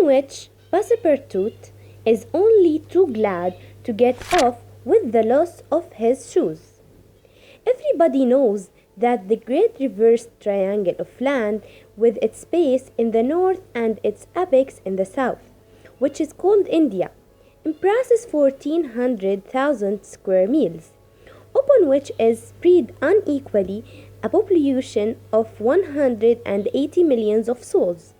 which Passepartout is only too glad to get off with the loss of his shoes. Everybody knows that the great reversed triangle of land, with its base in the north and its apex in the south, which is called India, embraces 1400,000 square miles, upon which is spread unequally a population of 180 millions of souls.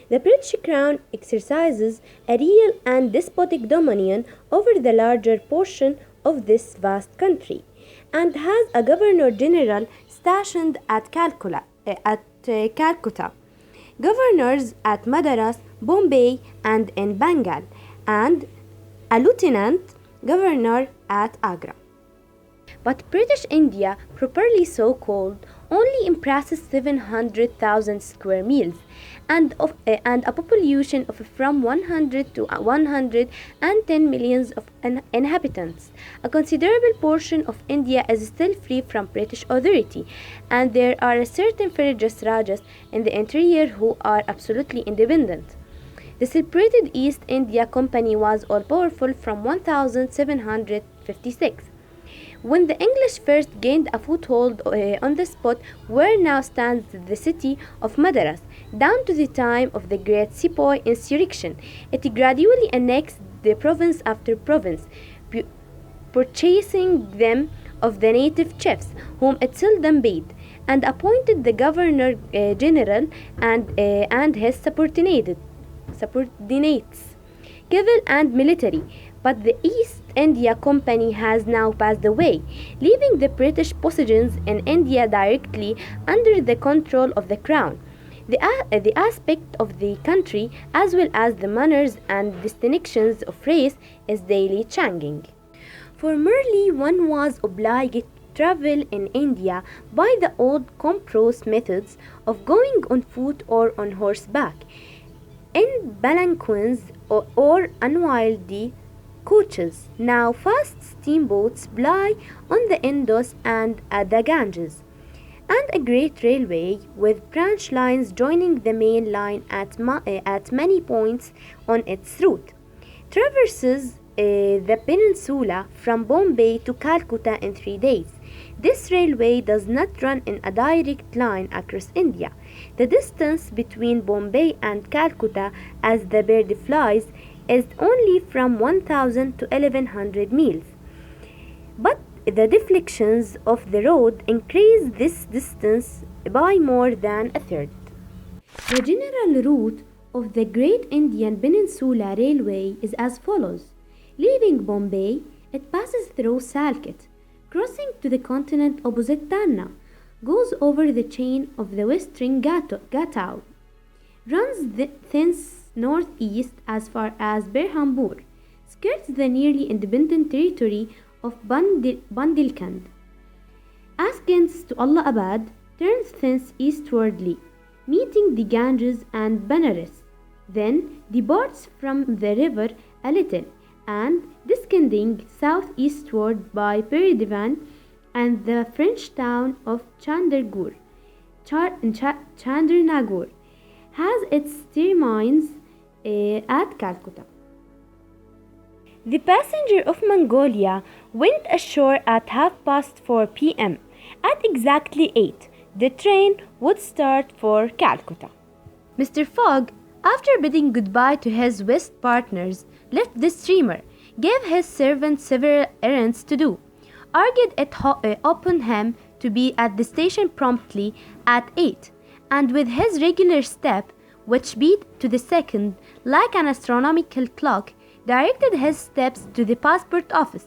The British Crown exercises a real and despotic dominion over the larger portion of this vast country, and has a Governor General stationed at Calcutta, governors at Madras, Bombay, and in Bengal, and a lieutenant governor at Agra. But British India, properly so called, only embraces 700,000 square miles and a population of from 100 to 110 millions of inhabitants. A considerable portion of India is still free from British authority, and there are a certain religious rajas in the interior who are absolutely independent. The celebrated East India Company was all-powerful from 1756. When the English first gained a foothold on the spot where now stands the city of Madras, down to the time of the great Sepoy insurrection, it gradually annexed the province after province, purchasing them of the native chiefs, whom it seldom paid, and appointed the Governor General and his subordinates, civil and military. But the East India Company has now passed away, leaving the British possessions in India directly under the control of the Crown. The aspect of the country, as well as the manners and distinctions of race, is daily changing. Formerly, one was obliged to travel in India by the old compressed methods of going on foot or on horseback, in palanquins or unwieldy coaches. Now fast steamboats ply on the Indus and the Ganges, and a great railway with branch lines joining the main line at many points on its route traverses the peninsula from Bombay to Calcutta in 3 days. This railway does not run in a direct line across India. The distance between Bombay and Calcutta, as the bird flies, is only from 1,000 to 1,100 miles. But the deflections of the road increase this distance by more than a third. The general route of the Great Indian Peninsula Railway is as follows. Leaving Bombay, it passes through Salket, crossing to the continent opposite Tanna, goes over the chain of the Western Ghats, runs thence northeast as far as Berhampur, skirts the nearly independent territory of Bundelkhand, ascends to Allahabad, turns thence eastwardly, meeting the Ganges and Benares, then departs from the river a little, and descending southeastward by Peridivan and the French town of Chandernagur, has its termines at Calcutta. The passenger of Mongolia went ashore at 4:30 p.m. At exactly 8, the train would start for Calcutta. Mr. Fogg, after bidding goodbye to his West partners, left the steamer, gave his servant several errands to do, urged it upon him to be at the station promptly at 8, and with his regular step, which beat to the second like an astronomical clock, directed his steps to the passport office.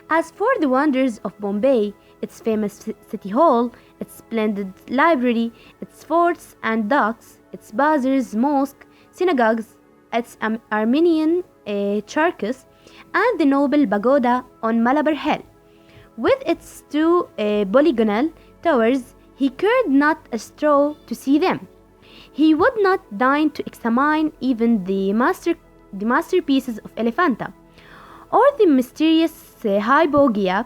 As for the wonders of Bombay, its famous city hall, its splendid library, its forts and docks, its bazaars, mosques, synagogues, its Armenian churches, and the noble pagoda on Malabar Hill, with its 2 polygonal towers, he cared not a straw to see them. He would not deign to examine even the masterpieces of Elephanta, or the mysterious Hypogeia,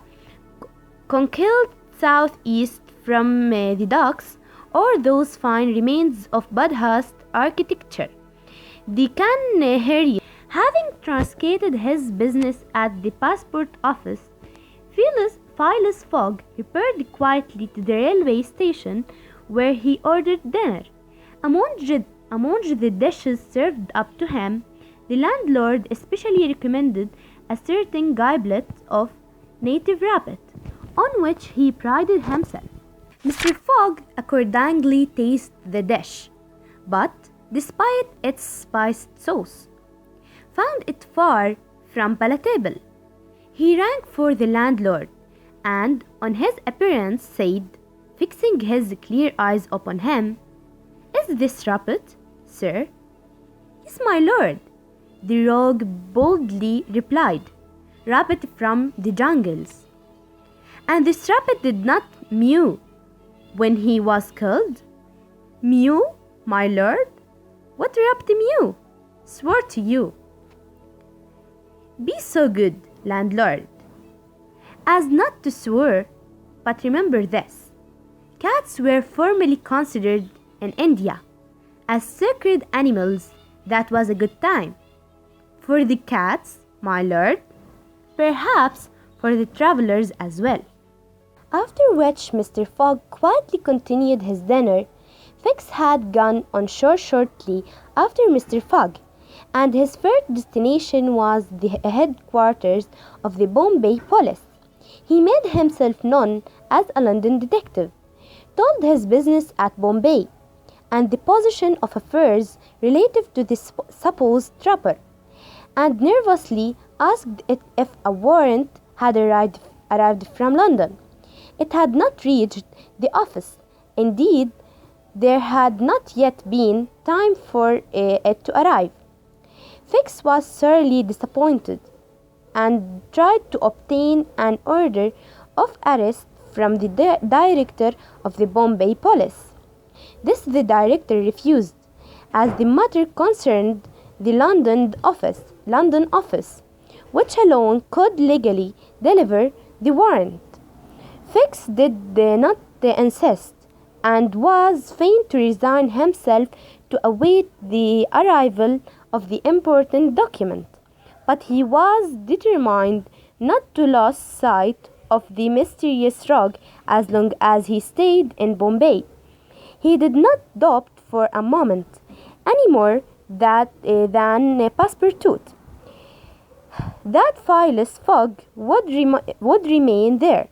concealed southeast from the docks, or those fine remains of Buddhist architecture. They can hear you. Having truncated his business at the passport office, Phileas Fogg repaired quietly to the railway station where he ordered dinner. Among the dishes served up to him, the landlord especially recommended a certain giblet of native rabbit, on which he prided himself. Mr. Fogg accordingly tasted the dish, but, despite its spiced sauce, found it far from palatable. He rang for the landlord, and on his appearance said, fixing his clear eyes upon him, "Is this rabbit, sir?" "Yes, my lord," the rogue boldly replied, "rabbit from the jungles." "And this rabbit did not mew when he was killed?" "Mew, my lord? What rabbit mew? Swear to you." "Be so good, landlord, as not to swear, but remember this. Cats were formerly considered in India as sacred animals. That was a good time for the cats, my lord, perhaps for the travelers as well." After which Mr. Fogg quietly continued his dinner. Fix had gone on shore shortly after Mr. Fogg, and his first destination was the headquarters of the Bombay police. He made himself known as a London detective, told his business at Bombay, and the position of affairs relative to the supposed trapper, and nervously asked it if a warrant had arrived from London. It had not reached the office. Indeed, there had not yet been time for it to arrive. Fix was sorely disappointed, and tried to obtain an order of arrest from the director of the Bombay police. This the director refused, as the matter concerned the London office, which alone could legally deliver the warrant. Fix did not insist, and was fain to resign himself to await the arrival of the important document. But he was determined not to lose sight of the mysterious rogue as long as he stayed in Bombay. He did not doubt for a moment, any more than Passepartout, that Phileas Fogg would remain there,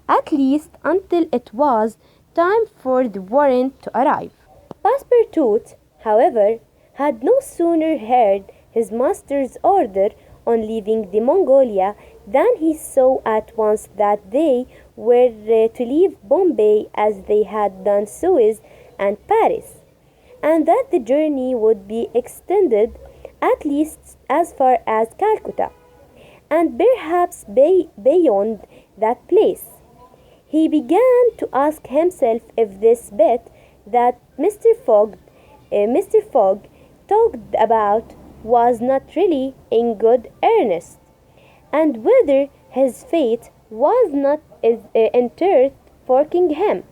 at least until it was time for the warrant to arrive. Passepartout, however, had no sooner heard his master's order on leaving the Mongolia than he saw at once that they were to leave Bombay as they had done Suez and Paris, and that the journey would be extended at least as far as Calcutta, and perhaps beyond that place. He began to ask himself if this bet that Mr. Fogg talked about was not really in good earnest, and whether his fate was not entered forking him,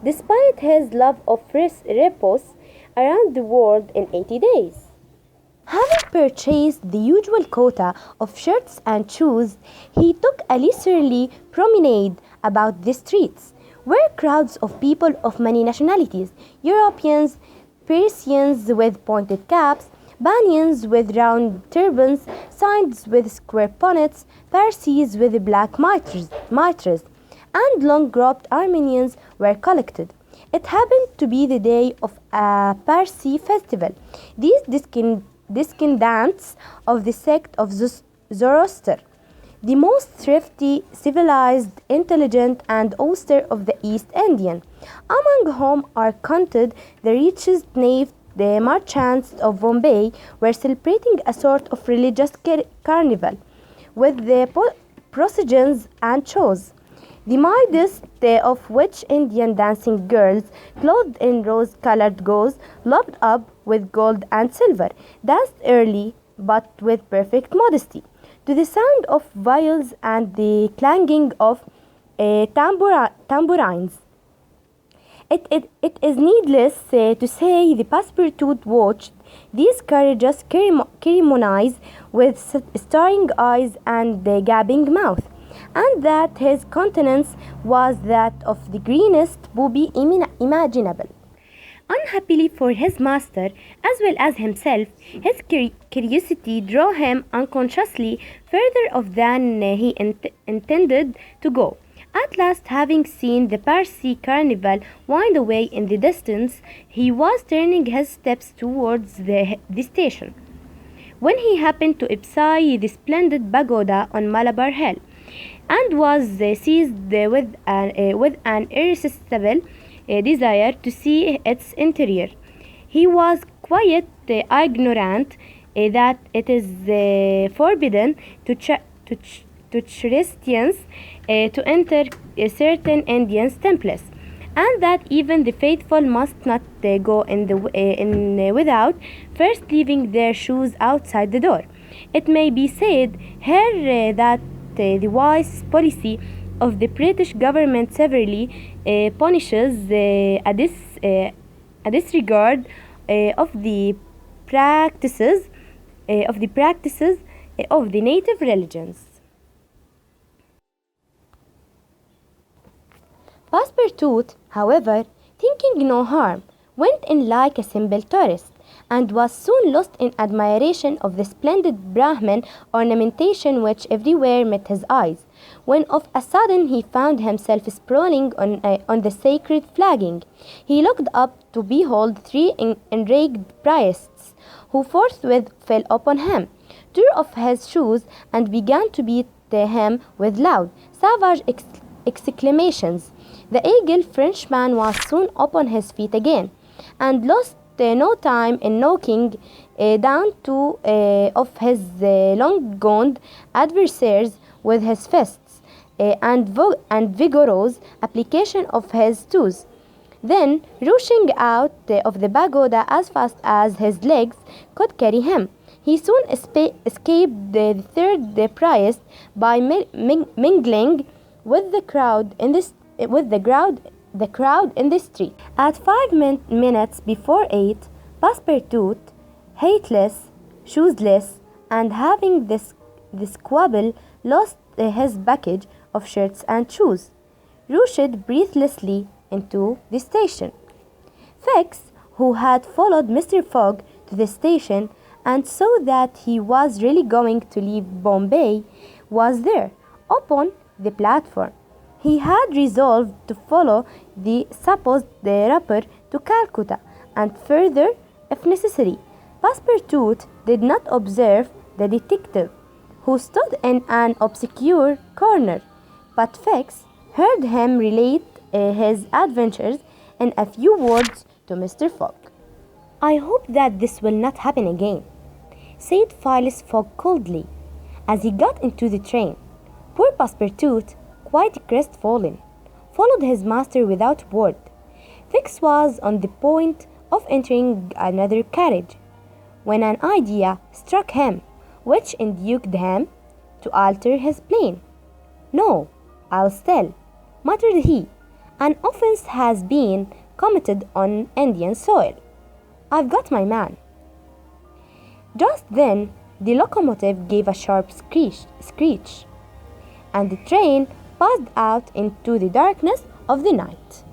despite his love of repose around the world in 80 days. Having purchased the usual quota of shirts and shoes, he took a leisurely promenade about the streets, where crowds of people of many nationalities, Europeans, Persians with pointed caps, Banyans with round turbans, Sinds with square bonnets, Parsis with black mitres, and long-robed Armenians were collected. It happened to be the day of a Parsi festival. These descendants of the sect of Zoroaster, the most thrifty, civilized, intelligent, and austere of the East Indian, among whom are counted the richest the merchants of Bombay, were celebrating a sort of religious carnival with the processions and shows, the midst of which Indian dancing girls, clothed in rose-colored gauze, lobbed up with gold and silver, danced early but with perfect modesty, to the sound of viols and the clanging of tambourines. It is needless to say the Passepartout watched These courageous ceremonies with staring eyes and a gaping mouth, and that his countenance was that of the greenest booby imaginable. Unhappily for his master, as well as himself, his curiosity drew him unconsciously further off than he intended to go. At last, having seen the Parsi carnival wind away in the distance, he was turning his steps towards the station, when he happened to espy the splendid pagoda on Malabar Hill, and was seized with an irresistible desire to see its interior. He was quite ignorant that it is forbidden to Christians to enter certain Indian temples, and that even the faithful must not go in without first leaving their shoes outside the door. It may be said here that the wise policy of the British government severely punishes a disregard of the practices of the native religions. Passepartout, however, thinking no harm, went in like a simple tourist, and was soon lost in admiration of the splendid Brahmin ornamentation which everywhere met his eyes, when of a sudden he found himself sprawling on the sacred flagging. He looked up to behold three enraged priests, who forthwith fell upon him, tore off his shoes, and began to beat him with loud, savage exclamations. The eager Frenchman was soon upon his feet again, and lost no time in knocking down two of his long-goned adversaries with his fists, and vigorous application of his toes. Then, rushing out of the pagoda as fast as his legs could carry him, he soon escaped the third priest by mingling with the crowd in the street. At 5 minutes before 8, Passepartout, hateless, shoesless, and having this squabble, lost his package of shirts and shoes, rushed breathlessly into the station. Fix, who had followed Mr. Fogg to the station and saw that he was really going to leave Bombay, was there, upon the platform. He had resolved to follow the supposed rapper to Calcutta, and further, if necessary. Passepartout did not observe the detective, who stood in an obscure corner, but Fix heard him relate his adventures in a few words to Mr. Fogg. "I hope that this will not happen again," said Phileas Fogg coldly, as he got into the train. Poor Passepartout, quite crestfallen, followed his master without word. Fix was on the point of entering another carriage, when an idea struck him, which induced him to alter his plan. "No, I'll still," muttered he. "An offense has been committed on Indian soil. I've got my man." Just then, the locomotive gave a sharp screech, and the train passed out into the darkness of the night.